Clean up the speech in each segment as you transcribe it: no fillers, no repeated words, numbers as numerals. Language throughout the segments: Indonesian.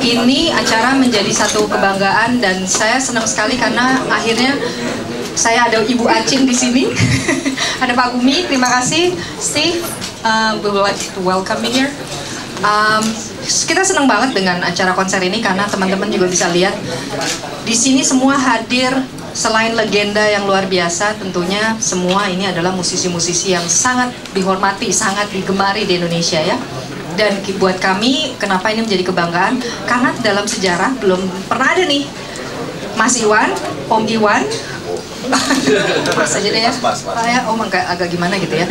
Ini acara menjadi satu kebanggaan dan saya senang sekali karena akhirnya saya ada Ibu Acin di sini. Ada Pak Gumi, terima kasih. Steve, we would like to welcome you here. Kita senang banget dengan acara konser ini karena teman-teman juga bisa lihat di sini semua hadir. Selain legenda yang luar biasa, tentunya semua ini adalah musisi-musisi yang sangat dihormati, sangat digemari di Indonesia ya. Dan buat kami, kenapa ini menjadi kebanggaan? Karena dalam sejarah belum pernah ada nih Mas Iwan, Om Iwan, Mas aja deh ya, Om agak gimana gitu ya.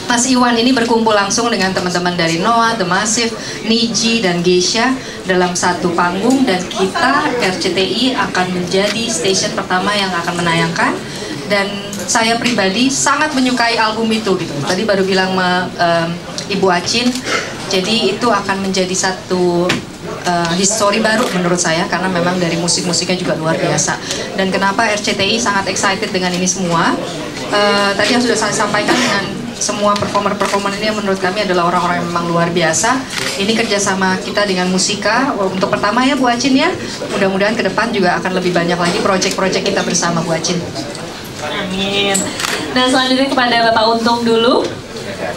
Mas Iwan ini berkumpul langsung dengan teman-teman dari Noah, The Massive, Niji, dan Geisha dalam satu panggung, dan kita RCTI akan menjadi stasiun pertama yang akan menayangkan. Dan saya pribadi sangat menyukai album itu gitu. Tadi baru bilang Ibu Acin, jadi itu akan menjadi satu history baru menurut saya karena memang dari musik-musiknya juga luar biasa. Dan kenapa RCTI sangat excited dengan ini semua? Tadi yang sudah saya sampaikan dengan semua performer-performer ini yang menurut kami adalah orang-orang yang memang luar biasa. Ini kerjasama kita dengan Musika untuk pertama ya Bu Acin ya. Mudah-mudahan ke depan juga akan lebih banyak lagi proyek-proyek kita bersama Bu Acin. Amin. Dan selanjutnya kepada Bapak Untung dulu.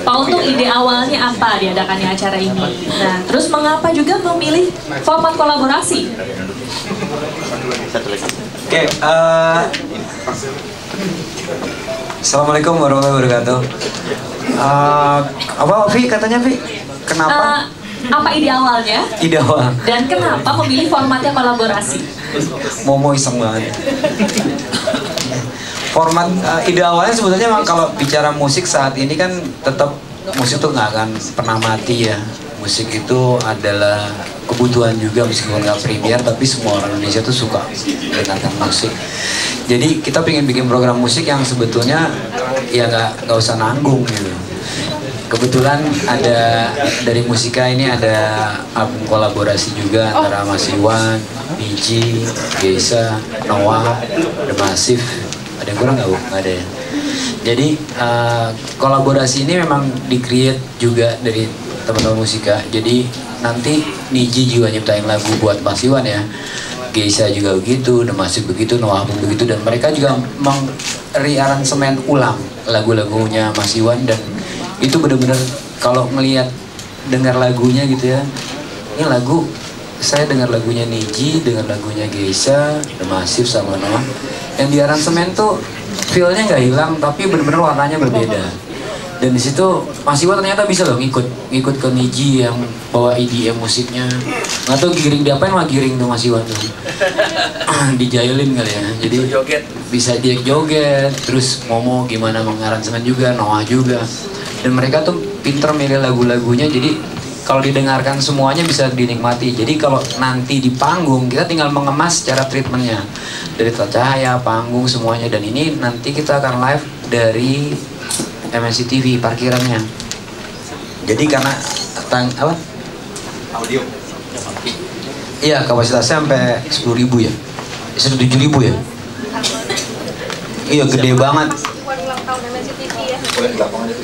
Pak Untung, ide awalnya apa diadakannya acara ini? Nah, terus mengapa juga memilih format kolaborasi? Oke, Assalamualaikum warahmatullahi wabarakatuh. Apa Vi katanya Vi? Kenapa? Apa ide awalnya? Ide awal. Dan kenapa memilih formatnya kolaborasi? Momo iseng banget. Format ide awalnya sebetulnya memang kalau bicara musik saat ini kan tetap musik tuh nggak akan pernah mati ya. Musik itu adalah kebutuhan juga meskipun nggak premier, tapi semua orang Indonesia tuh suka mendengarkan musik. Jadi kita pengen bikin program musik yang sebetulnya ya nggak usah nanggung gitu. Kebetulan ada dari Musika ini ada album kolaborasi juga antara Mas Iwan, Niji, Geisha, Noah, The Massive. Ada yang kurang nggak Bu? Nggak ada ya. Jadi kolaborasi ini memang di-create juga dari teman-teman Musika. Jadi nanti Niji juga nyiptain lagu buat Mas Iwan ya. Geisha juga begitu, The Massive begitu, Noah pun begitu, dan mereka juga meng-rearansemen ulang lagu-lagunya Mas Iwan, dan itu benar-benar kalau ngelihat dengar lagunya gitu ya, ini lagu saya dengar lagunya Niji, dengar lagunya Geisha, The Massive sama Noah, yang di aransemen tuh feel-nya nggak hilang, tapi benar-benar warnanya berbeda. Dan di situ Mas Iwan ternyata bisa loh ngikut ke Niji yang bawa EDM musiknya. Nggak tahu giring diapain, mah giring tuh Mas Iwan tuh. Dijailin kali ya. Jadi bisa dia joget, terus Momo gimana mengaransemen juga, Noah juga. Dan mereka tuh pinter milih lagu-lagunya, jadi kalau didengarkan semuanya bisa dinikmati. Jadi kalau nanti di panggung kita tinggal mengemas secara treatmentnya dari tata cahaya, panggung semuanya. Dan ini nanti kita akan live dari MNC TV parkirannya. Jadi karena apa? Audio. Iya, kapasitasnya sampai 10.000 ya. 7.000 ya. Iya, gede banget.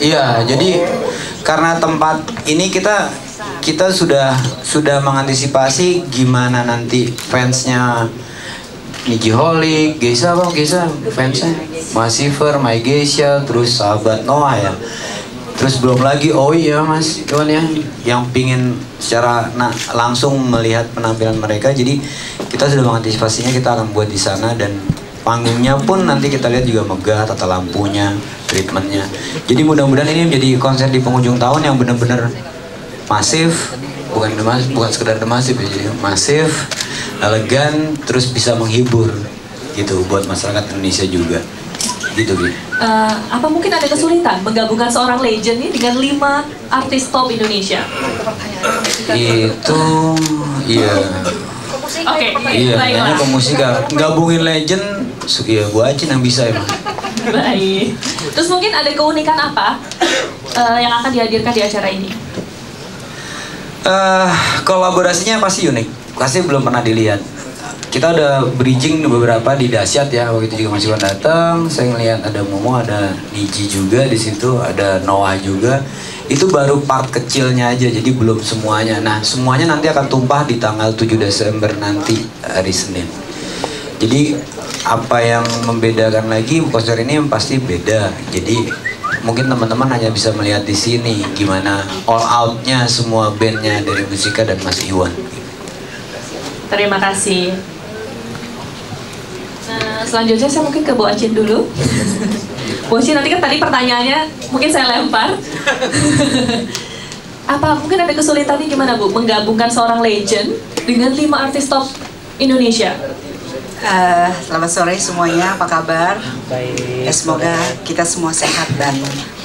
Iya, jadi karena tempat ini kita sudah mengantisipasi gimana nanti fansnya Nijiholic, Geisha bang, Geisha fansnya Massiver, My Geisha, terus sahabat Noah ya. Terus belum lagi Oi ya Mas Iwan ya, yang pingin secara langsung melihat penampilan mereka. Jadi kita sudah mengantisipasinya, kita akan buat di sana, dan panggungnya pun nanti kita lihat juga megah, tata lampunya, treatmentnya. Jadi mudah-mudahan ini menjadi konser di penghujung tahun yang benar-benar masif, bukan sekedar masif ya, jadi masif, elegan, terus bisa menghibur gitu buat masyarakat Indonesia juga. Gitu Bi. Apa mungkin ada kesulitan menggabungkan seorang legend ini dengan 5 artis top Indonesia? Itu iya. Oke, Iya, baiklah. nanya ke musika. Gabungin legend, ya gua aja yang bisa emang. Baik. Terus mungkin ada keunikan apa yang akan dihadirkan di acara ini? Kolaborasinya pasti unik, pasti belum pernah dilihat. kita udah bridging beberapa di Dahsyat ya, waktu itu juga Mas Iwan datang, saya ngelihat ada Momo, ada Niji juga di situ, ada Noah juga. Itu baru part kecilnya aja, jadi belum semuanya. Nah, semuanya nanti akan tumpah di tanggal 7 Desember nanti, hari Senin. Jadi apa yang membedakan lagi konser ini yang pasti beda. Jadi mungkin teman-teman hanya bisa melihat di sini gimana all out-nya semua bandnya dari Musika dan Mas Iwan. Terima kasih. Nah, selanjutnya saya mungkin ke Bu Acin dulu. Bu Acin, nanti kan tadi pertanyaannya mungkin saya lempar. Apa mungkin ada kesulitannya gimana Bu menggabungkan seorang legend dengan 5 artis top Indonesia? Selamat sore semuanya, apa kabar? Baik. Semoga kita semua sehat dan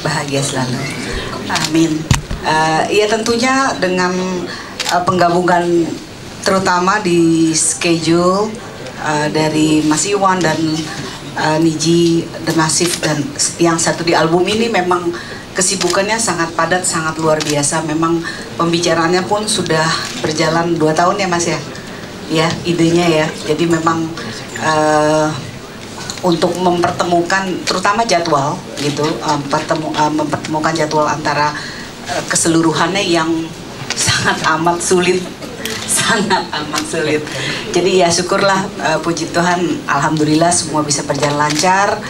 bahagia selalu. Amin. Ya tentunya dengan penggabungan terutama di schedule dari Mas Iwan dan Niji The Massive dan yang satu di album ini memang kesibukannya sangat padat, sangat luar biasa. Memang pembicaraannya pun sudah berjalan 2 tahun ya Mas ya? Ya, idenya ya. Jadi memang untuk mempertemukan terutama jadwal gitu, mempertemukan jadwal antara keseluruhannya yang sangat amat sulit. Sangat amat sulit. Jadi ya syukurlah, puji Tuhan, alhamdulillah semua bisa berjalan lancar.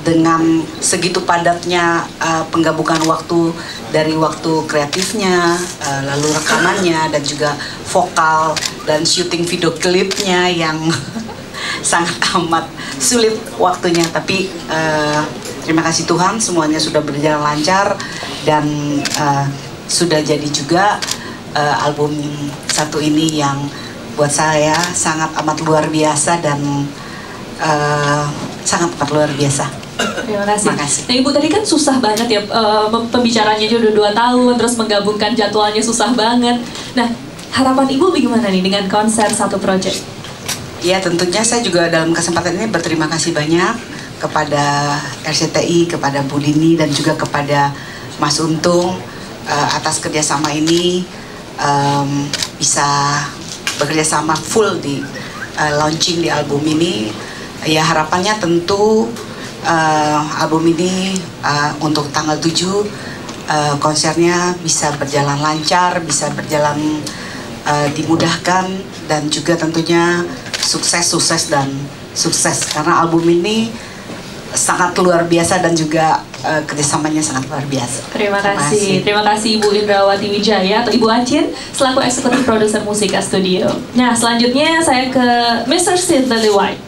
Dengan segitu padatnya penggabungan waktu dari waktu kreatifnya, lalu rekamannya dan juga vokal dan syuting video klipnya yang sangat amat sulit waktunya. Tapi terima kasih Tuhan semuanya sudah berjalan lancar dan sudah jadi juga album satu ini yang buat saya sangat amat luar biasa dan sangat amat luar biasa. Terima kasih. Terima kasih. Nah Ibu tadi kan susah banget ya, pembicaranya aja udah 2 tahun, terus menggabungkan jadwalnya susah banget. Nah harapan Ibu bagaimana nih dengan konser satu project? Ya tentunya saya juga dalam kesempatan ini berterima kasih banyak kepada RCTI, kepada Bu Dini dan juga kepada Mas Untung atas kerjasama ini, bisa bekerjasama full di launching di album ini. Ya harapannya tentu album ini untuk tanggal 7 konsernya bisa berjalan lancar, bisa berjalan dimudahkan dan juga tentunya sukses karena album ini sangat luar biasa dan juga kerjasamanya sangat luar biasa. Terima kasih Ibu Indrawati Wijaya atau Ibu Acin selaku eksekutif produser Musika Studio. Nah selanjutnya saya ke Mr. Sid Lillywhite.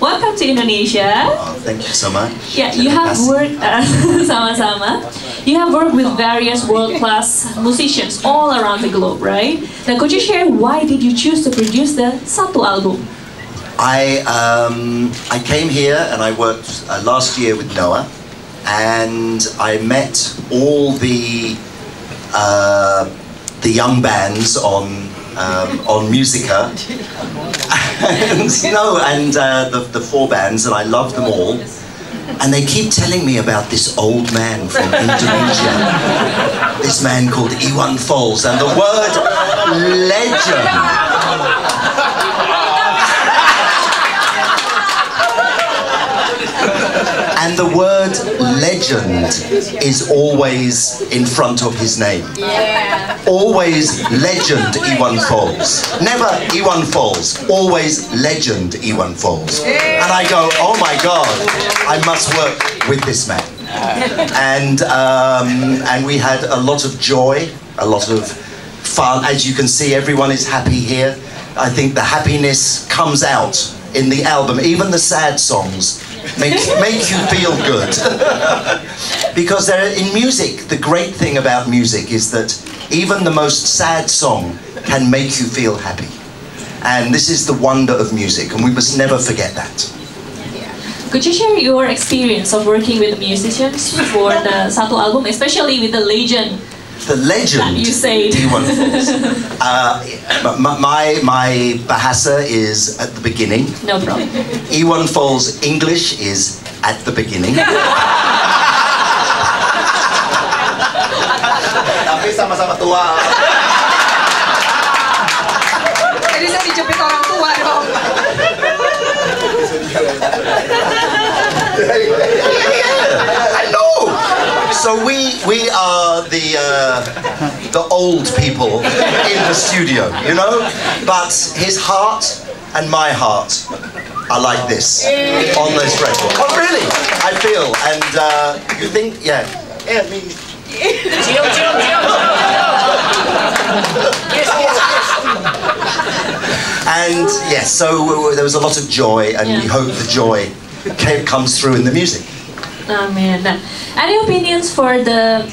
Welcome to Indonesia. Oh, thank you so much. Yeah, you have worked sama-sama. You have worked with various world-class musicians all around the globe, right? Now, could you share why did you choose to produce the satu album? I came here and I worked last year with Noah, and I met all the young bands on Musica. And the 4 bands, and I love them all. And they keep telling me about this old man from Indonesia, this man called Iwan Fals, and the word legend. And the word legend is always in front of his name. Yeah. Always legend Iwan Fals. Never Iwan Fals. Always legend Iwan Fals. And I go, oh my God, I must work with this man. And we had a lot of joy, a lot of fun. As you can see, everyone is happy here. I think the happiness comes out in the album. Even the sad songs make you feel good. Because in music, the great thing about music is that even the most sad song can make you feel happy. And this is the wonder of music, and we must never forget that. Could you share your experience of working with musicians for the satu album, especially with the legend? The legend. You said. Iwan Fals. My Bahasa is at the beginning. No problem. Iwan Fals English is at the beginning. Tapi sama-sama tua. Jadi saya dijepit orang tua. So we are the old people in the studio, you know. But his heart and my heart are like this on this record. Oh, really? I feel, and you think, yeah, I mean. And yes, so there was a lot of joy, and we hope the joy comes through in the music. Amin. Nah, any opinions for the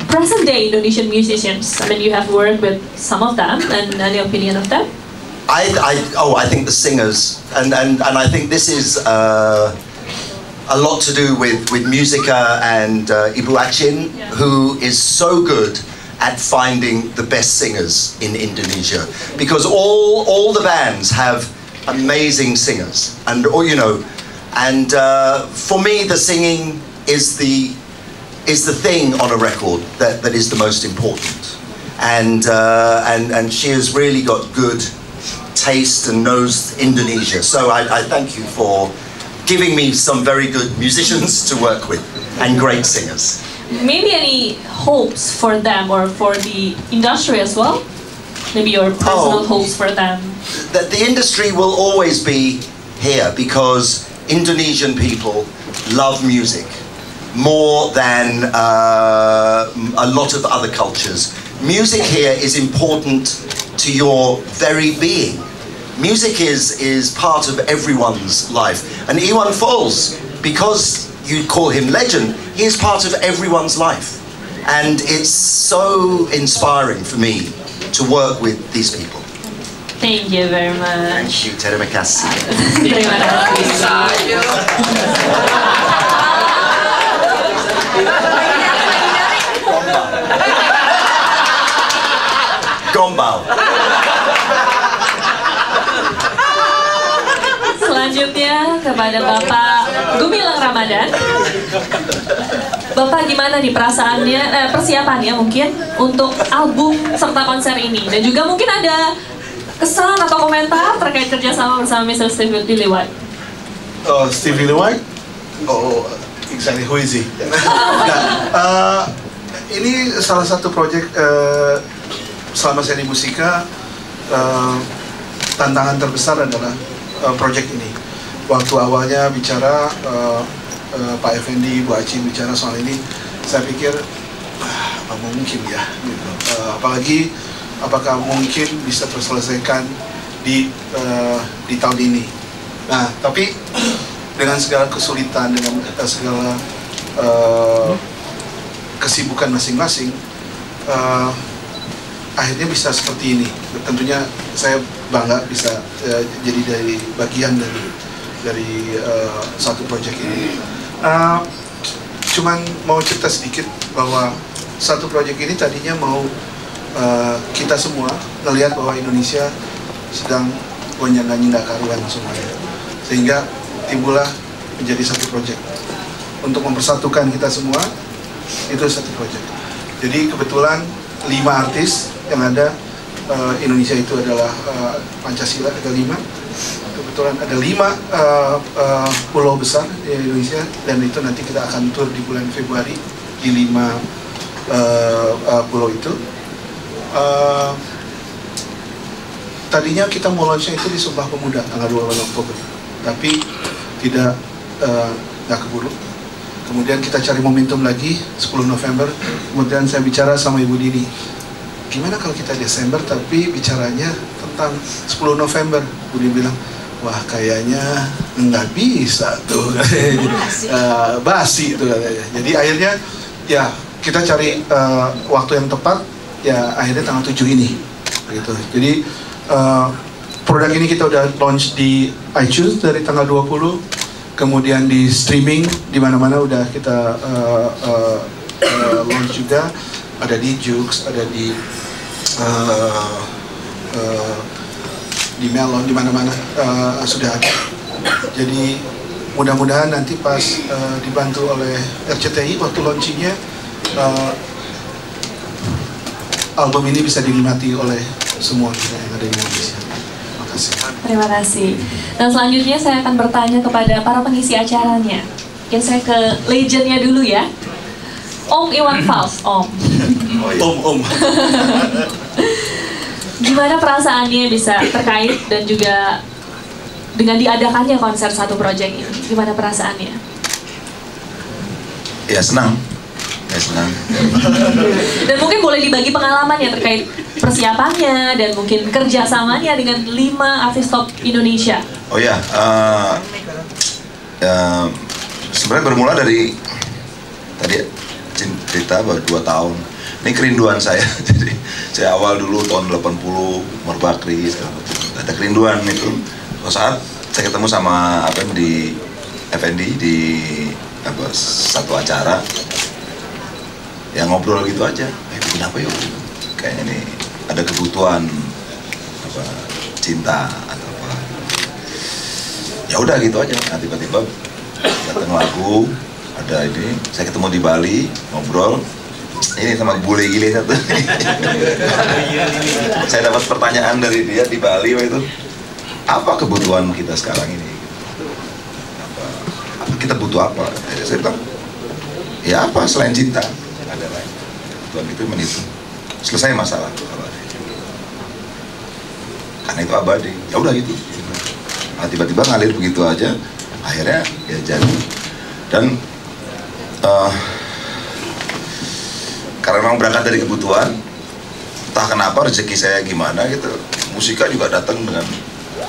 present day Indonesian musicians? I mean, you have worked with some of them, and any opinion of them? I think the singers, and I think this is a lot to do with Musica and Ibu Achin, who is so good at finding the best singers in Indonesia, because all the bands have amazing singers, and you know, and for me the singing is the thing on a record that is the most important, and she has really got good taste and knows Indonesia. So I thank you for giving me some very good musicians to work with and great singers. Maybe any hopes for them or for the industry as well? Maybe your personal hopes for them? That the industry will always be here because Indonesian people love music more than a lot of other cultures. Music here is important to your very being. Music is part of everyone's life. And Iwan Fals, because you call him legend, he is part of everyone's life. And it's so inspiring for me to work with these people. Thank you very much. Thank you, terima kasih. Terima kasih. Gombal. Selanjutnya kepada Bapak Gumilang Ramadan. Bapak gimana nih perasaannya, persiapannya mungkin untuk album serta konser ini, dan juga mungkin ada kesan atau komentar terkait kerjasama bersama Mr. Steve Lillywhite. Oh, Steve Lillywhite? Oh, exactly, who is he? Ini salah satu proyek selama saya di Musica, tantangan terbesar adalah proyek ini. Waktu awalnya bicara Pak Effendi, Bu Achin bicara soal ini, saya pikir apa mungkin ya, gitu. Apalagi apakah mungkin bisa terselesaikan di tahun ini. Nah, tapi dengan segala kesulitan, dengan segala kesibukan masing-masing, akhirnya bisa seperti ini. Tentunya saya bangga bisa jadi dari bagian dari satu proyek ini. Cuman mau cerita sedikit bahwa satu proyek ini tadinya mau kita semua ngelihat bahwa Indonesia sedang gonjang-ganjing nggak karuan semuanya, sehingga timbullah menjadi satu proyek untuk mempersatukan kita semua. Itu satu proyek. Jadi kebetulan 5 artis yang ada, Indonesia itu adalah Pancasila, ada 5. Kebetulan ada 5 pulau besar di Indonesia, dan itu nanti kita akan tur di bulan Februari di 5 pulau itu. Tadinya kita mau launchnya itu di Sumpah Pemuda tanggal 28 Oktober, tapi nggak keburu. Kemudian kita cari momentum lagi 10 November. Kemudian saya bicara sama Ibu Dini, gimana kalau kita Desember tapi bicaranya tentang 10 November. Bu Dini bilang, wah kayaknya nggak bisa tuh, basi itu katanya. Jadi akhirnya ya kita cari waktu yang tepat, ya akhirnya tanggal 7 ini gitu. Jadi produk ini kita udah launch di iTunes dari tanggal 20, kemudian di streaming di mana-mana udah kita launch juga, ada di Joox, ada di Melon, di mana-mana sudah ada. Jadi mudah-mudahan nanti pas dibantu oleh RCTI waktu launchingnya, album ini bisa dinikmati oleh semua kita yang ada di Indonesia. Terima kasih. Terima kasih. Dan selanjutnya saya akan bertanya kepada para pengisi acaranya. Mungkin saya ke legendnya dulu ya. Om Iwan Fals, Om. Om. Gimana perasaannya bisa terkait dan juga dengan diadakannya konser satu project ini? Gimana perasaannya? Ya senang. Dan mungkin boleh dibagi pengalaman ya terkait persiapannya dan mungkin kerjasamanya dengan 5 artis top Indonesia. Oh ya, sebenarnya bermula dari tadi cerita baru 2 tahun. Ini kerinduan saya. Jadi saya awal dulu tahun 80 Merbakri, ada kerinduan itu. Saat saya ketemu sama di Effendi di satu acara, yang ngobrol gitu aja, bikin apa yuk? Kayaknya ini ada kebutuhan cinta atau apa. Ya udah gitu aja. Nah, tiba-tiba datang lagu, ada ini, saya ketemu di Bali, ngobrol. Ini sama bule gile satu. Saya dapat pertanyaan dari dia di Bali waktu itu. Apa kebutuhan kita sekarang ini? Apa kita butuh apa? Saya bilang, ya apa selain cinta? Ada lain. Kebutuhan itu menipu. Selesai masalah. Karena itu abadi. Ya udah gitu. Nah, tiba-tiba ngalir begitu aja. Akhirnya ya jadi. Dan karena memang berangkat dari kebutuhan, entah kenapa rezeki saya gimana gitu, musika juga datang dengan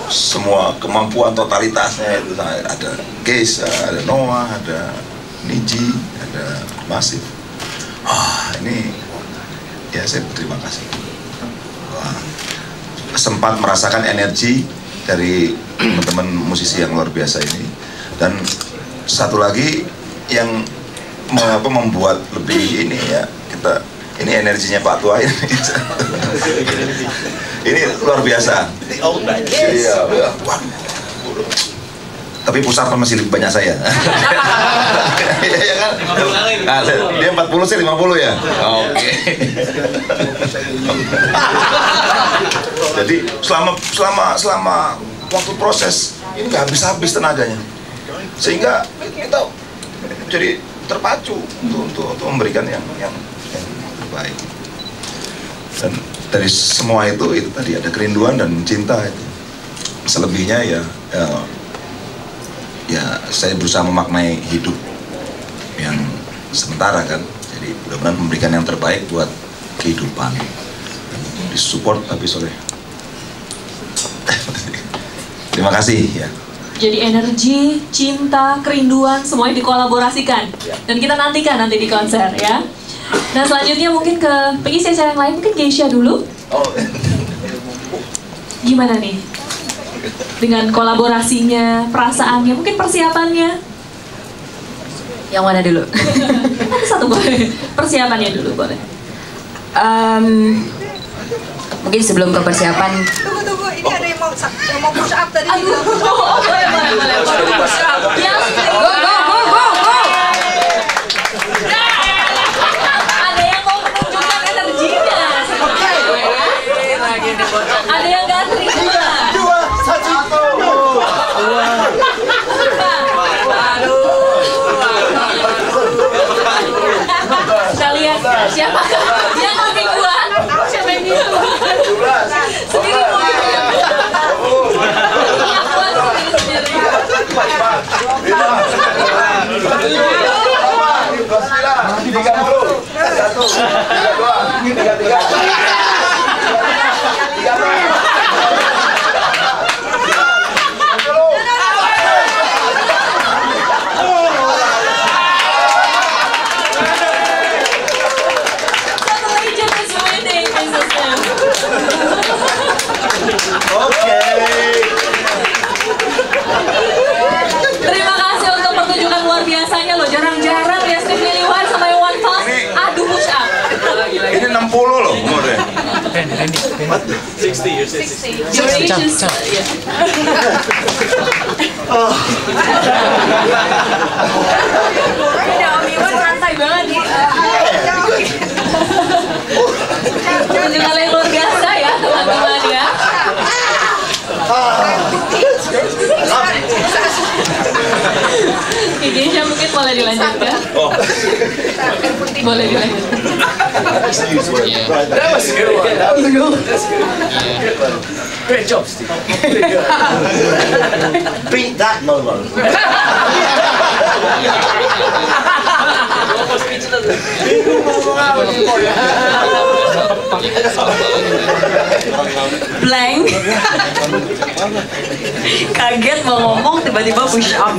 semua kemampuan totalitasnya itu. Ada Geisha, ada Noah, ada Niji, ada Masif. Ini ya saya berterima kasih. Sempat merasakan energi dari teman-teman musisi yang luar biasa ini. Dan satu lagi yang membuat lebih ini ya, ini energinya Pak Tua ini. Ini luar biasa. Iya. Tapi pusat masih lebih banyak saya. Iya kan? Nah, dia 40, saya 50 ya. Oke. Jadi selama waktu proses ini nggak habis-habis tenaganya, sehingga kita jadi terpacu untuk memberikan yang terbaik. Dan dari semua itu tadi ada kerinduan dan cinta itu. Selebihnya ya saya berusaha memaknai hidup yang sementara kan. Jadi mudah-mudahan memberikan yang terbaik buat kehidupan. Disupport habis oleh. Terima kasih ya. Jadi energi, cinta, kerinduan semuanya dikolaborasikan dan kita nantikan nanti di konser ya. Nah selanjutnya mungkin ke pengisi acara yang lain, mungkin Geisha dulu. Gimana nih dengan kolaborasinya, perasaannya, mungkin persiapannya? Yang mana dulu? Satu boleh. Persiapannya dulu boleh. Mungkin sebelum ke persiapan. Tunggu, ini ada yang mau push up tadi. Aduh, boleh. Push up. Go. Ada yang mau menunjukkan energinya. Ada yang gak terima. 2, 1. Kita lihat siapa yang lebih kuat. Siapa yang bisa? Sendiri Terima kasih untuk pertunjukan luar biasanya loh. Jarang-jarang ya Steve Lillywhite sama Iwan Fals adu push up. Ini 60 loh umurnya. 60, you're 60. Your age is... Yeah. Iwan santai banget nih. Pertunjukan yang luar biasa ya teman-teman ya. Geisha mungkin boleh dilanjutkan. Boleh dilanjutkan. That was a good one. That was a good one. Great job, Steve. Beat that Momo. Blank. Kaget mau ngomong tiba-tiba push up.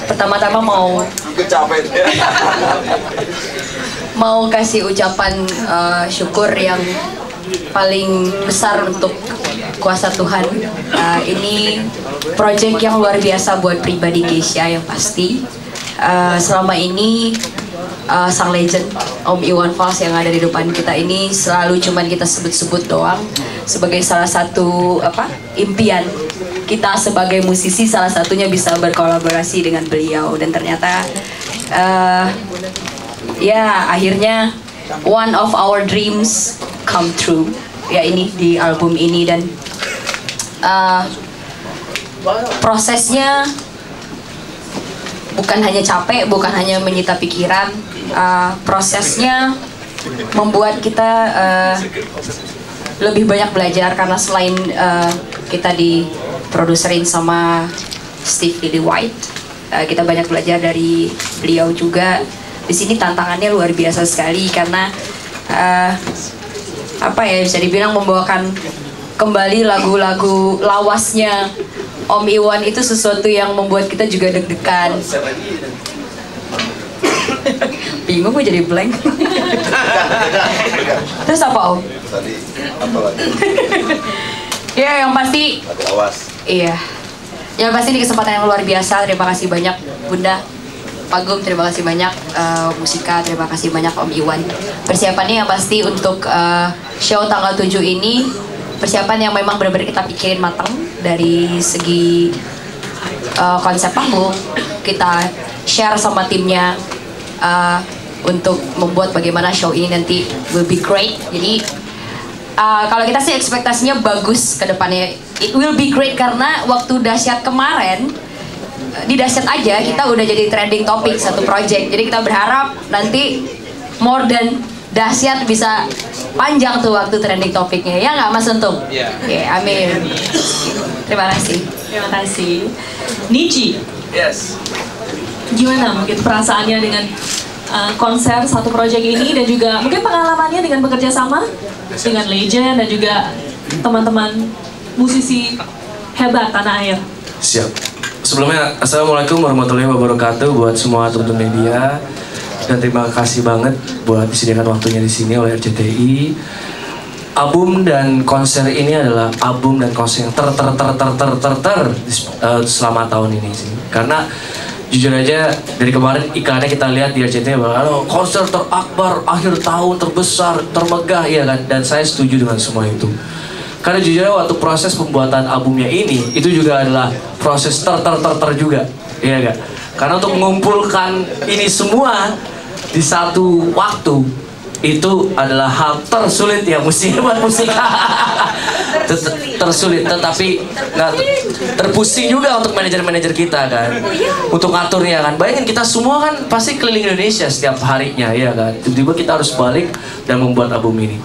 Pertama-tama mau kasih ucapan syukur yang paling besar untuk kuasa Tuhan. Ini project yang luar biasa buat pribadi Keisha yang pasti. Selama ini sang legend Om Iwan Fals yang ada di depan kita ini selalu cuman kita sebut-sebut doang sebagai salah satu impian kita sebagai musisi, salah satunya bisa berkolaborasi dengan beliau, dan ternyata ya akhirnya one of our dreams come true ya ini di album ini. Dan prosesnya bukan hanya capek, bukan hanya menyita pikiran, prosesnya membuat kita lebih banyak belajar karena selain kita diproduserin sama Steve Lillywhite, kita banyak belajar dari beliau juga. Di sini tantangannya luar biasa sekali karena bisa dibilang membawakan kembali lagu-lagu lawasnya Om Iwan itu sesuatu yang membuat kita juga deg-degan. Bingung gue jadi blank. Terus apa Om? Tadi apa lagi? Ya yang pasti. Awas. Iya. Yang pasti di kesempatan yang luar biasa. Terima kasih banyak Bunda Pagum, terima kasih banyak Musika, terima kasih banyak Om Iwan. Persiapannya yang pasti untuk show tanggal 7 ini persiapan yang memang benar-benar kita pikirin matang dari segi konsep panggung. Kita share sama timnya untuk membuat bagaimana show ini nanti will be great. Jadi kalau kita sih ekspektasinya bagus ke depannya. It will be great karena waktu Dahsyat kemarin di Dahsyat aja kita udah jadi trending topik satu project. Jadi kita berharap nanti more than Dahsyat bisa panjang tuh waktu trending topiknya, ya nggak Mas Untung? Iya. Yeah. Amin. Terima kasih. Terima kasih. Niji. Yes. Gimana mungkin perasaannya dengan konser satu proyek ini dan juga mungkin pengalamannya dengan bekerja sama dengan legend dan juga teman-teman musisi hebat tanah air? Siap. Sebelumnya, Assalamualaikum warahmatullahi wabarakatuh buat semua teman-teman media. Dan terima kasih banget buat disediakan waktunya di sini oleh RCTI. Album dan konser ini adalah album dan konser yang selama tahun ini sih. Karena jujur aja dari kemarin iklannya kita lihat di RCTI bahwa konser terakbar akhir tahun terbesar termegah, ya kan? Dan saya setuju dengan semua itu. Karena jujur aja waktu proses pembuatan albumnya ini itu juga adalah proses juga, iya kan? Karena untuk mengumpulkan ini semua di satu waktu itu adalah hal tersulit ya buat musika. Tersulit, tetapi nggak terpusing juga untuk manajer-manajer kita kan, untuk ngaturnya kan. Bayangin kita semua kan pasti keliling Indonesia setiap harinya ya kan. Tiba-tiba kita harus balik dan membuat album ini.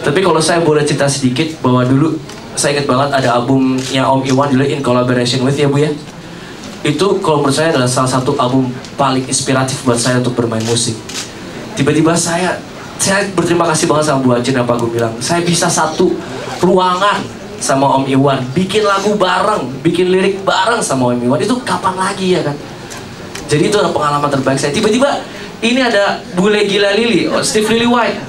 Tapi kalau saya boleh cerita sedikit bahwa dulu saya ingat banget ada albumnya Om Iwan dulu In Collaboration With ya Bu ya. Itu kalau menurut saya adalah salah satu album paling inspiratif buat saya untuk bermain musik. Tiba-tiba saya berterima kasih banget sama Bu Acin dan Pak Gu bilang, saya bisa satu ruangan sama Om Iwan, bikin lagu bareng, bikin lirik bareng sama Om Iwan. Itu kapan lagi ya kan? Jadi itu adalah pengalaman terbaik saya. Tiba-tiba ini ada Bule Gila Lili, Steve Lillywhite,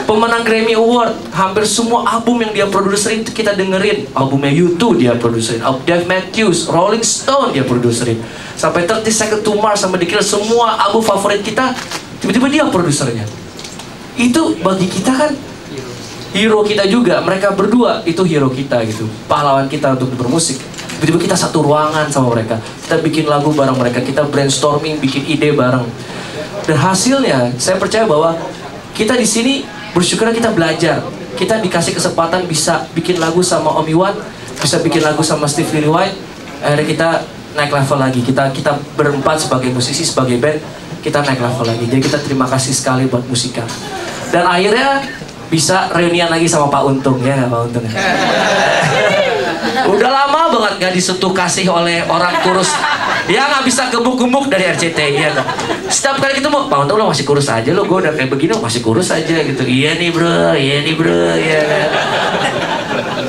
pemenang Grammy Award. Hampir semua album yang dia produserin kita dengerin. Albumnya U2 dia produserin, Dave Matthews, Rolling Stone dia produserin, sampai 30 Seconds to Mars sama The Killers, semua album favorit kita tiba-tiba dia produsernya. Itu bagi kita kan hero kita juga. Mereka berdua itu hero kita gitu, pahlawan kita untuk bermusik. Tiba-tiba kita satu ruangan sama mereka, kita bikin lagu bareng mereka, kita brainstorming, bikin ide bareng. Dan hasilnya, saya percaya bahwa kita di sini bersyukur kita belajar. Kita dikasih kesempatan bisa bikin lagu sama Om Iwan, bisa bikin lagu sama Steve Lillywhite. Akhirnya kita naik level lagi. Kita berempat sebagai musisi, sebagai band, kita naik level lagi. Jadi kita terima kasih sekali buat Musika. Dan akhirnya bisa reunian lagi sama Pak Untung, ya nggak Pak Untung? Udah lama banget nggak disentuh kasih oleh orang kurus. Ya nggak bisa gemuk-gemuk dari RCTI, ya nggak? Setiap kali ketemu, Pak Untung lo masih kurus aja lo, gue udah kayak begini masih kurus aja gitu. Iya nih bro, ya.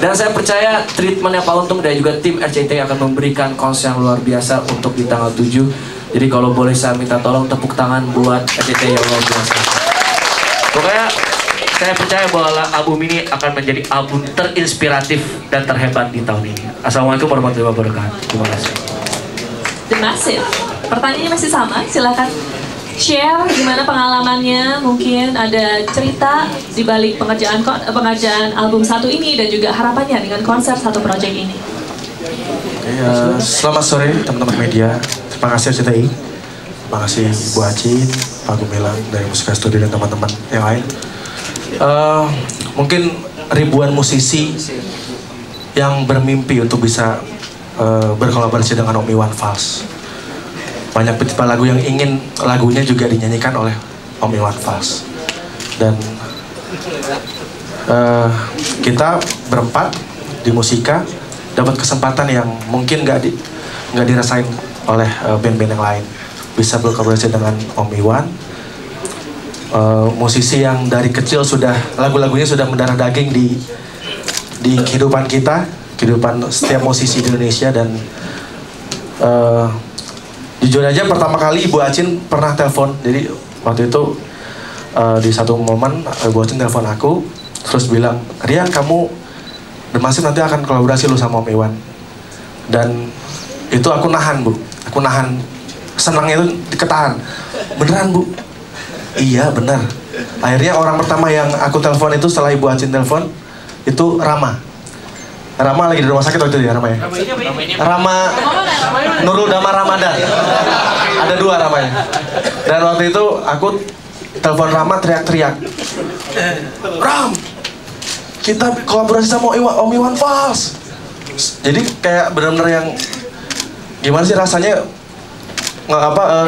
Dan saya percaya treatmentnya Pak Untung dan juga tim RCTI akan memberikan konser yang luar biasa untuk di tanggal 7. Jadi kalau boleh saya minta tolong tepuk tangan buat RCTI yang luar biasa. Pokoknya saya percaya bahwa album ini akan menjadi album terinspiratif dan terhebat di tahun ini. Assalamualaikum warahmatullahi wabarakatuh. Terima kasih. The Massive. Pertanyaannya masih sama, silakan share gimana pengalamannya, mungkin ada cerita di balik pengerjaan album satu ini dan juga harapannya dengan konser satu project ini. Selamat sore teman-teman media. Terima kasih RCTI. Terima kasih Bu Acin, Pak Gumilang dari Musika Studio dan teman-teman yang lain. Mungkin ribuan musisi yang bermimpi untuk bisa berkolaborasi dengan Om Iwan Fals. Banyak pencipta lagu yang ingin lagunya juga dinyanyikan oleh Om Iwan Fals. Dan kita berempat di Musika dapat kesempatan yang mungkin nggak dirasain oleh band-band yang lain. Bisa berkolaborasi dengan Om Iwan, musisi yang dari kecil sudah lagu-lagunya sudah mendarah daging di kehidupan kita, kehidupan setiap musisi di Indonesia. Dan jujur aja pertama kali Ibu Acin pernah telepon. Jadi waktu itu di satu momen Ibu Acin telepon aku terus bilang, Rian kamu The Massive nanti akan kolaborasi lu sama Om Iwan. Dan itu aku nahan Bu, aku nahan, senangnya itu diketahan. Beneran Bu? Iya bener. Akhirnya orang pertama yang aku telepon itu setelah Ibu Acin telepon itu Rama lagi di rumah sakit waktu itu ya Rama ya? Rama Nurul Damar Ramadan. Ada dua Ramanya. Dan waktu itu aku telepon Rama teriak-teriak, Ram, kita kolaborasi sama Om Iwan Fals. Jadi kayak benar-benar yang gimana sih rasanya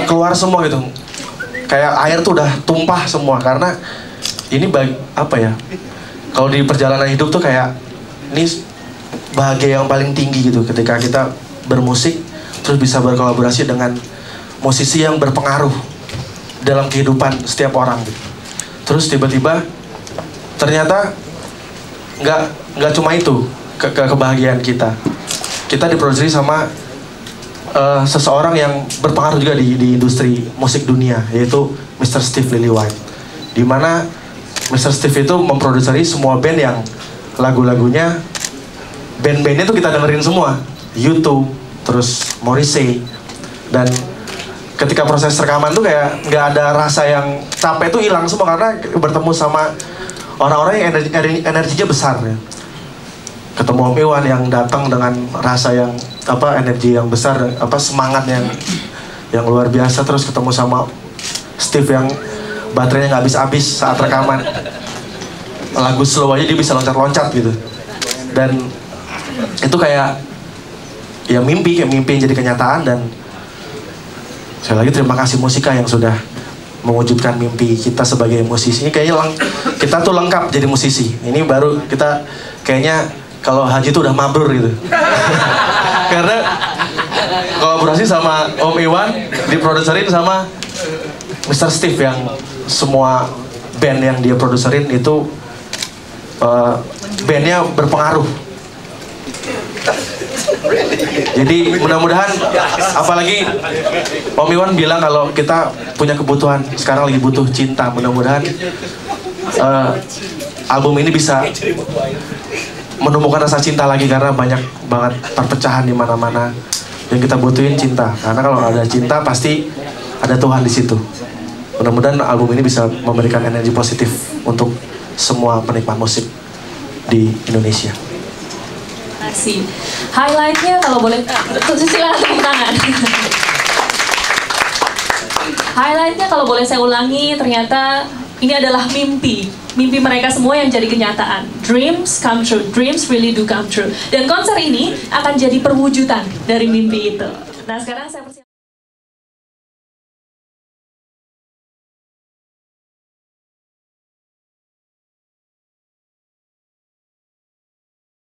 keluar semua gitu. Kayak air tuh udah tumpah semua karena ini kalau di perjalanan hidup tuh kayak ini bahagia yang paling tinggi gitu ketika kita bermusik terus bisa berkolaborasi dengan musisi yang berpengaruh dalam kehidupan setiap orang gitu. Terus tiba-tiba ternyata nggak cuma itu kebahagiaan kita diproduksi sama seseorang yang berpengaruh juga di industri musik dunia, yaitu Mr. Steve Lillywhite. Dimana Mr. Steve itu memproduksi semua band yang lagu-lagunya band-bandnya tuh kita dengerin semua, U2, terus Morrissey. Dan ketika proses rekaman tuh kayak nggak ada rasa yang capek tuh hilang semua karena bertemu sama orang-orang yang energinya besar ya. Ketemu Om Iwan yang datang dengan rasa yang energi yang besar, semangat yang luar biasa. Terus ketemu sama Steve yang baterainya nggak habis-habis saat rekaman, lagu slow aja dia bisa loncat-loncat gitu. Dan itu kayak mimpi yang jadi kenyataan. Dan sekali lagi terima kasih Musika yang sudah mewujudkan mimpi kita sebagai musisi. Ini kayaknya kita tuh lengkap jadi musisi. Ini baru kita kayaknya kalau haji tuh udah mabrur gitu. Karena kolaborasi sama Om Iwan diproduserin sama Mr. Steve yang semua band yang dia produserin itu bandnya berpengaruh. Jadi mudah-mudahan, apalagi Om Iwan bilang kalau kita punya kebutuhan, sekarang lagi butuh cinta. Mudah-mudahan album ini bisa menumbuhkan rasa cinta lagi karena banyak banget perpecahan di mana-mana. Yang kita butuhin cinta, karena kalau ada cinta pasti ada Tuhan di situ. Mudah-mudahan album ini bisa memberikan energi positif untuk semua penikmat musik di Indonesia. Terima kasih. Highlightnya kalau boleh, silakan tepuk tangan. Highlightnya kalau boleh saya ulangi, ternyata ini adalah mimpi mereka semua yang jadi kenyataan. Dreams come true, dreams really do come true. Dan konser ini akan jadi perwujudan dari mimpi itu. Nah sekarang saya persilakan